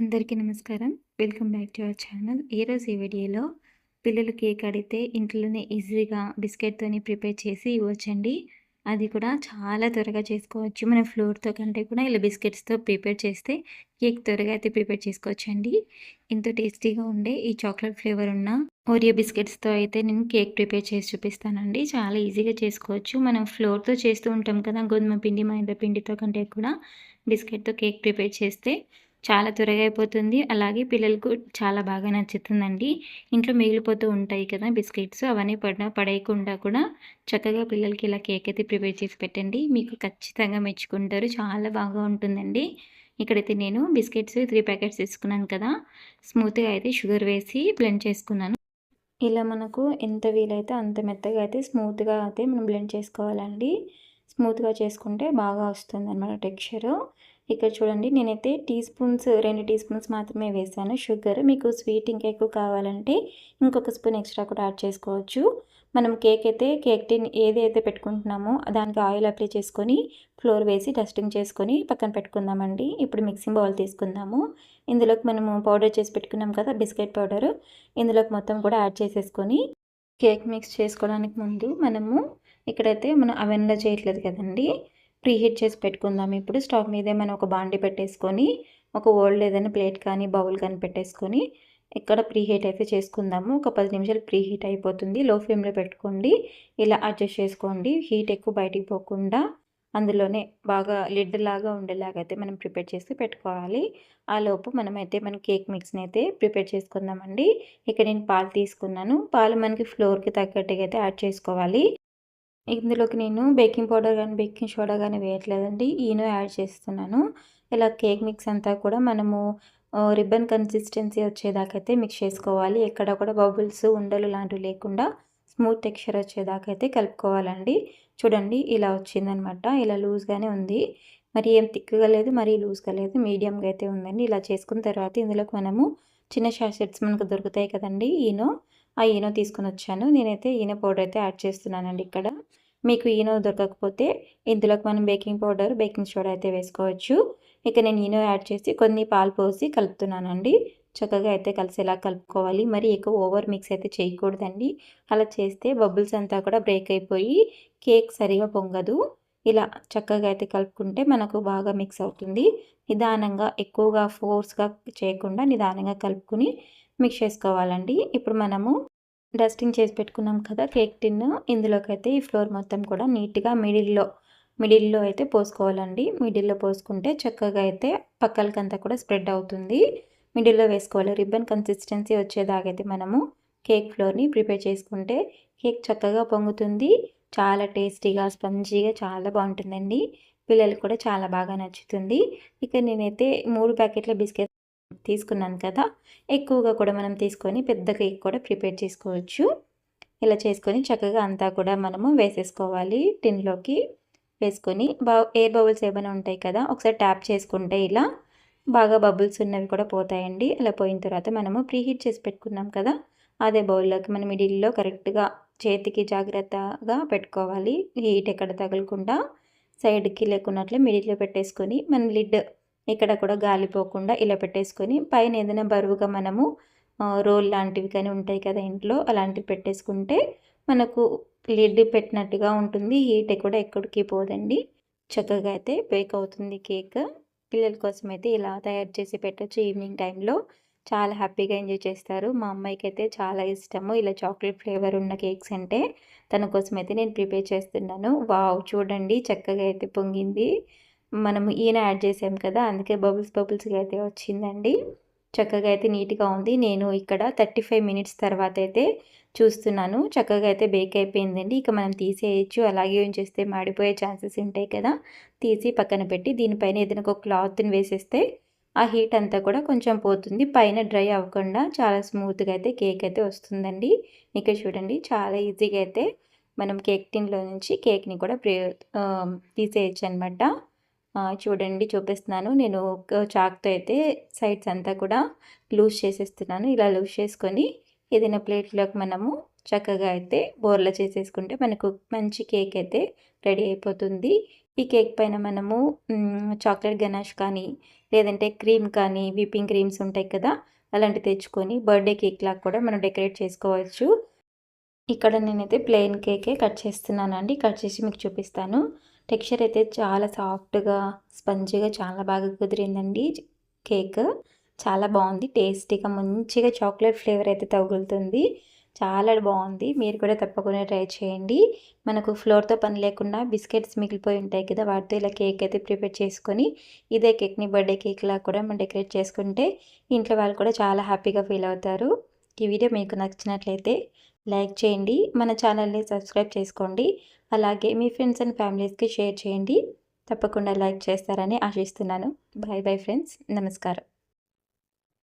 అందరికీ నమస్కారం. Welcome back to our channel. ఈరోజు ఈ వీడియోలో పిల్లలు కేక్ అడిగితే ఇంట్లోనే ఈజీగా బిస్కెట్‌తోని ప్రిపేర్ చేసి ఇవ్వొచ్చండి. అది కూడా చాలా త్వరగా చేసుకోవచ్చు. మనం ఫ్లోర్‌తో కంటే కూడా ఇలా బిస్కెట్స్‌తో ప్రిపేర్ చేస్తే కేక్ త్వరగా అయితే ప్రిపేర్ చేసుకోవచ్చండి. ఎంతో టేస్టీగా ఉండే ఈ చాక్లెట్ ఫ్లేవర్ ఉన్న ఓరియో బిస్కెట్స్‌తో అయితే నేను కేక్ ప్రిపేర్ చేసి చూపిస్తానండి. చాలా ఈజీగా చేసుకోవచ్చు. మనం ఫ్లోర్‌తో చేస్తూ ఉంటాం కదా! గోధుమ పిండి, మైదా పిండితో కంటే కూడా బిస్కెట్‌తో కేక్ ప్రిపేర్ చేస్తే చాలా త్వరగా అయిపోతుంది. అలాగే పిల్లలకు చాలా బాగా నచ్చుతుందండి. ఇంట్లో మిగిలిపోతూ ఉంటాయి కదా బిస్కెట్స్, అవన్నీ పడేయకుండా కూడా చక్కగా పిల్లలకి ఇలా కేక్ అయితే ప్రిపేర్ చేసి పెట్టండి. మీకు ఖచ్చితంగా మెచ్చుకుంటారు. చాలా బాగా ఉంటుందండి. ఇక్కడైతే నేను బిస్కెట్స్ 3 ప్యాకెట్స్ తీసుకున్నాను కదా! స్మూత్‌గా అయితే షుగర్ వేసి బ్లెండ్ చేసుకున్నాను. ఇలా మనకు ఎంత వీలైతే అంత మెత్తగా అయితే స్మూత్‌గా అయితే మనం బ్లెండ్ చేసుకోవాలండి. స్మూత్‌గా చేసుకుంటే బాగా వస్తుందన్నమాట టెక్స్చరు. ఇక్కడ చూడండి నేనైతే 2 టీ స్పూన్స్ మాత్రమే వేశాను షుగర్. మీకు స్వీట్ ఇంకా ఎక్కువ కావాలంటే ఇంకొక స్పూన్ ఎక్స్ట్రా కూడా యాడ్ చేసుకోవచ్చు. మనం కేక్ టిన్ ఏదైతే పెట్టుకుంటున్నామో దానికి ఆయిల్ అప్లై చేసుకొని ఫ్లోర్ వేసి డస్టింగ్ చేసుకొని పక్కన పెట్టుకుందామండి. ఇప్పుడు మిక్సింగ్ బౌల్ తీసుకుందాము. ఇందులోకి మనము పౌడర్ చేసి పెట్టుకున్నాం కదా బిస్కెట్ పౌడరు, ఇందులోకి మొత్తం కూడా యాడ్ చేసేసుకొని కేక్ మిక్స్ చేసుకోవడానికి ముందు మనము ఇక్కడైతే మనం అవెన్‌లో చేయట్లేదు కదండీ. ప్రీహీట్ చేసి పెట్టుకుందాం. ఇప్పుడు స్టవ్ మీద మనం ఒక బాండీ పెట్టేసుకొని ఒక ఓల్డ్ ఏదైనా ప్లేట్ కానీ బౌల్ కానీ పెట్టేసుకొని ఇక్కడ ప్రీహీట్ అయితే చేసుకుందాము. ఒక 10 నిమిషాలు ప్రీహీట్ అయిపోతుంది. లో ఫ్లేమ్‌లో పెట్టుకోండి. ఇలా అడ్జస్ట్ చేసుకోండి. హీట్ ఎక్కువ బయటికి పోకుండా అందులోనే బాగా లిడ్ లాగా ఉండేలాగా అయితే మనం ప్రిపేర్ చేసి పెట్టుకోవాలి. ఆలోపు మనమైతే మన కేక్ మిక్స్‌ని అయితే ప్రిపేర్ చేసుకుందామండి. ఇక్కడ నేను పాలు తీసుకున్నాను. పాలు మనకి ఫ్లోర్‌కి తగ్గట్టుగా అయితే యాడ్ చేసుకోవాలి. ఇందులోకి నేను బేకింగ్ పౌడర్ గానీ, బేకింగ్ సోడా గానీ వేయట్లేదండి. ఈనో యాడ్ చేస్తున్నాను. ఇలా కేక్ మిక్స్ అంతా కూడా మనము రిబ్బన్ కన్సిస్టెన్సీ వచ్చేదాకైతే మిక్స్ చేసుకోవాలి. ఎక్కడ కూడా బబుల్స్, ఉండలు లాంటివి లేకుండా స్మూత్ టెక్స్చర్ వచ్చేదాకైతే కలుపుకోవాలండి. చూడండి ఇలా వచ్చిందనమాట. ఇలా లూజ్‌గానే ఉంది. మరి ఏం థిక్‌గా లేదు, మరీ లూజ్‌గా లేదు. మీడియంగా అయితే ఉందండి. ఇలా చేసుకున్న తర్వాత ఇందులోకి మనము చిన్న సాషెట్స్ మనకు దొరుకుతాయి కదండీ ఈనో. ఆ ఈనో తీసుకొనొచ్చాను. నేనైతే ఈనో పౌడర్ అయితే యాడ్ చేస్తున్నానండి ఇక్కడ. మీకు ఈనో దొరకకపోతే ఇందులోకి మనం బేకింగ్ పౌడర్, బేకింగ్ సోడా అయితే వేసుకోవచ్చు. ఇక నేను ఈనో యాడ్ చేసి కొన్ని పాలు పోసి కలుపుతున్నానండి. చక్కగా అయితే కలిసేలా కలుపుకోవాలి. మరి ఎక్కువ ఓవర్ మిక్స్ అయితే చేయకూడదండి. అలా చేస్తే బబుల్స్ అంతా కూడా బ్రేక్ అయిపోయి కేక్ సరిగా పొంగదు. ఇలా చక్కగా అయితే కలుపుకుంటే మనకు బాగా మిక్స్ అవుతుంది. నిదానంగా ఎక్కువగా ఫోర్స్‌గా చేయకుండా నిదానంగా కలుపుకొని మిక్స్ చేసుకోవాలండి. ఇప్పుడు మనము డస్టింగ్ చేసి పెట్టుకున్నాం కదా కేక్ టిన్, ఇందులోకైతే ఈ ఫ్లోర్ మొత్తం కూడా నీట్‌గా మిడిల్‌లో అయితే పోసుకోవాలండి. మిడిల్‌లో పోసుకుంటే చక్కగా అయితే పక్కలకంతా కూడా స్ప్రెడ్ అవుతుంది. మిడిల్‌లో వేసుకోవాలి. రిబ్బన్ కన్సిస్టెన్సీ వచ్చేదాకైతే మనము కేక్ ఫ్లోర్‌ని ప్రిపేర్ చేసుకుంటే కేక్ చక్కగా పొంగుతుంది. చాలా టేస్టీగా, స్పంజీగా చాలా బావుంటుందండి. పిల్లలకి కూడా చాలా బాగా నచ్చుతుంది. ఇక నేనైతే 3 ప్యాకెట్ల బిస్కెట్ తీసుకున్నాను కదా! ఎక్కువగా కూడా మనం తీసుకొని పెద్ద కేక్ కూడా ప్రిపేర్ చేసుకోవచ్చు. ఇలా చేసుకొని చక్కగా అంతా కూడా మనము వేసేసుకోవాలి టిన్‌లోకి. వేసుకొని ఎయిర్ బబుల్స్ ఏమైనా ఉంటాయి కదా! ఒకసారి ట్యాప్ చేసుకుంటే ఇలా బాగా బబుల్స్ ఉన్నవి కూడా పోతాయండి. అలా పోయిన తర్వాత మనము ప్రీహీట్ చేసి పెట్టుకున్నాం కదా! అదే బౌల్‌లోకి మనం మిడిల్‌లో కరెక్ట్‌గా చేతికి జాగ్రత్తగా పెట్టుకోవాలి. హీట్ ఎక్కడ తగలకుండా సైడ్‌కి లేకున్నట్లు మిడిల్‌లో పెట్టేసుకొని మన లిడ్ ఎక్కడ కూడా గాలిపోకుండా ఇలా పెట్టేసుకొని పైన ఏదైనా బరువుగా మనము రోల్ లాంటివి కానీ ఉంటాయి కదా ఇంట్లో, అలాంటివి పెట్టేసుకుంటే మనకు లిడ్ పెట్టినట్టుగా ఉంటుంది. హీట్ కూడా ఎక్కడికి పోదండి. చక్కగా అయితే బేక్ అవుతుంది కేక్. పిల్లల కోసం అయితే ఇలా తయారు చేసి పెట్టొచ్చు ఈవినింగ్ టైంలో. చాలా హ్యాపీగా ఎంజాయ్ చేస్తారు. మా అమ్మాయికైతే చాలా ఇష్టము ఇలా చాక్లెట్ ఫ్లేవర్ ఉన్న కేక్స్ అంటే. తన కోసం అయితే నేను ప్రిపేర్ చేస్తున్నాను. వావ్! చూడండి చక్కగా అయితే పొంగింది. మనం ఈయన యాడ్ చేసాం కదా! అందుకే బబుల్స్‌గా అయితే వచ్చిందండి. చక్కగా అయితే నీట్‌గా ఉంది. నేను ఇక్కడ 35 మినిట్స్ తర్వాత అయితే చూస్తున్నాను. చక్కగా అయితే బేక్ అయిపోయిందండి. ఇక మనం తీసేయొచ్చు. అలాగే ఉంచేస్తే మాడిపోయే ఛాన్సెస్ ఉంటాయి కదా! తీసి పక్కన పెట్టి దీనిపైన ఏదైనా ఒక క్లాత్‌ని వేసేస్తే ఆ హీట్ అంతా కూడా కొంచెం పోతుంది. పైన డ్రై అవ్వకుండా చాలా స్మూత్‌గా అయితే కేక్ అయితే వస్తుందండి. ఇక్కడ చూడండి చాలా ఈజీగా అయితే మనం కేక్ టిన్‌లో నుంచి కేక్‌ని కూడా తీసేయొచ్చనమాట. చూడండి చూపిస్తున్నాను. నేను ఒక చాక్‌తో అయితే సైడ్స్ అంతా కూడా లూజ్ చేసేస్తున్నాను. ఇలా లూజ్ చేసుకొని ఏదైనా ప్లేట్‌లోకి మనము చక్కగా అయితే బోర్లా చేసేసుకుంటే మనకు మంచి కేక్ అయితే రెడీ అయిపోతుంది. ఈ కేక్ పైన మనము చాక్లెట్ గనాష్ కానీ, లేదంటే క్రీమ్ కానీ విప్పింగ్ క్రీమ్స్ ఉంటాయి కదా, అలాంటివి తెచ్చుకొని బర్త్డే కేక్ లాగా కూడా మనం డెకరేట్ చేసుకోవచ్చు. ఇక్కడ నేనైతే ప్లెయిన్ కేకే కట్ చేస్తున్నానండి. కట్ చేసి మీకు చూపిస్తాను. టెక్స్చర్ అయితే చాలా సాఫ్ట్‌గా, స్పంజీగా చాలా బాగా కుదిరిందండి కేక్. చాలా బాగుంది. టేస్టీగా మంచిగా చాక్లెట్ ఫ్లేవర్ అయితే తగులుతుంది. చాలా బాగుంది. మీరు కూడా తప్పకుండా ట్రై చేయండి. మనకు ఫ్లోర్‌తో పని లేకుండా బిస్కెట్స్ మిగిలిపోయి ఉంటాయి కదా, వాటితో ఇలా కేక్ అయితే ప్రిపేర్ చేసుకొని ఇదే కేక్‌ని బర్త్డే కేక్‌లా కూడా మనం డెకరేట్ చేసుకుంటే ఇంట్లో వాళ్ళు కూడా చాలా హ్యాపీగా ఫీల్ అవుతారు. ఈ వీడియో మీకు నచ్చినట్లయితే లైక్ చేయండి. మన ఛానల్‌ని సబ్స్క్రైబ్ చేసుకోండి. అలాగే మీ ఫ్రెండ్స్ అండ్ ఫ్యామిలీస్‌కి షేర్ చేయండి. తప్పకుండా లైక్ చేస్తారని ఆశిస్తున్నాను. Bye bye friends. నమస్కారం.